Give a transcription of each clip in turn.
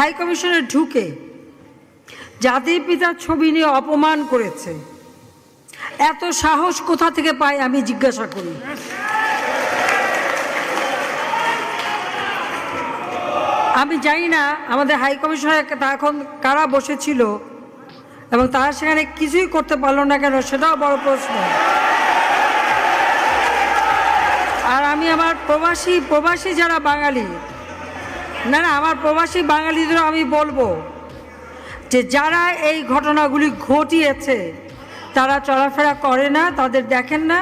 High কমিশনে ঢুকে জাতির পিতার ছবি নিয়ে অপমান করেছে। এত সাহস কোথা থেকে পায় আমি জিজ্ঞাসা করি। আমি জানি না আমাদের হাই কমিশনে এখন কারা বসেছিল এবং তারা সেখানে কিছুই করতে পারলো না কেন, সেটাও বড় প্রশ্ন। আর আমি আমার প্রবাসী যারা বাঙালি, না আমার প্রবাসী বাঙালিদেরও আমি বলবো যে যারা এই ঘটনাগুলি ঘটিয়েছে তারা চলাফেরা করে না, তাদের দেখেন না।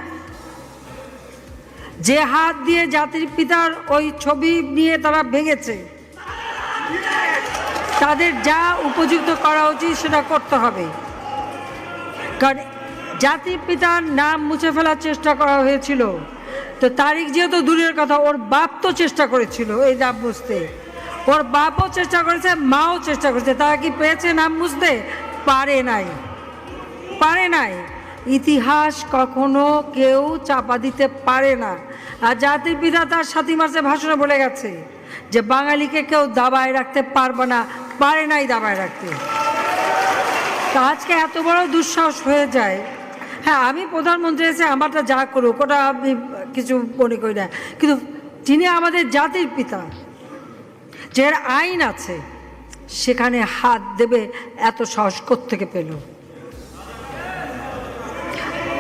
যে হাত দিয়ে জাতির পিতার ওই ছবি নিয়ে তারা ভেঙেছে, তাদের যা উপযুক্ত করা উচিত সেটা করতে হবে। কারণ জাতির পিতার নাম মুছে ফেলার চেষ্টা করা হয়েছিল, তো তারিখ যেহেতু দূরের কথা, ওর বাপ তো চেষ্টা করেছিল এই নাম মুছতে, ওর বাপও চেষ্টা করেছে, মাও চেষ্টা করেছে। তারা কি পেয়েছে নাম মুছতে? পারে নাই। ইতিহাস কখনো কেউ চাপা দিতে পারে না। আর জাতির পিতা তার 7 মার্চে ভাষণে বলে গেছে যে বাঙালিকে কেউ দাবায় রাখতে পারবে না, পারে নাই দাবায় রাখতে। তা আজকে এত বড় দুঃসাহস হয়ে যায়। হ্যাঁ, আমি প্রধানমন্ত্রী এসে আমারটা যা করুক ওটা আমি কিছু মনে করি না, কিন্তু যিনি আমাদের জাতির পিতা, যার আইন আছে, সেখানে হাত দেবে এত সাহস কোত্থেকে পেল?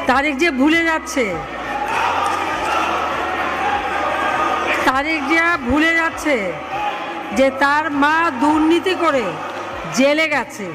তারেক যে ভুলে যাচ্ছে যে তার মা দুর্নীতি করে জেলে গেছে।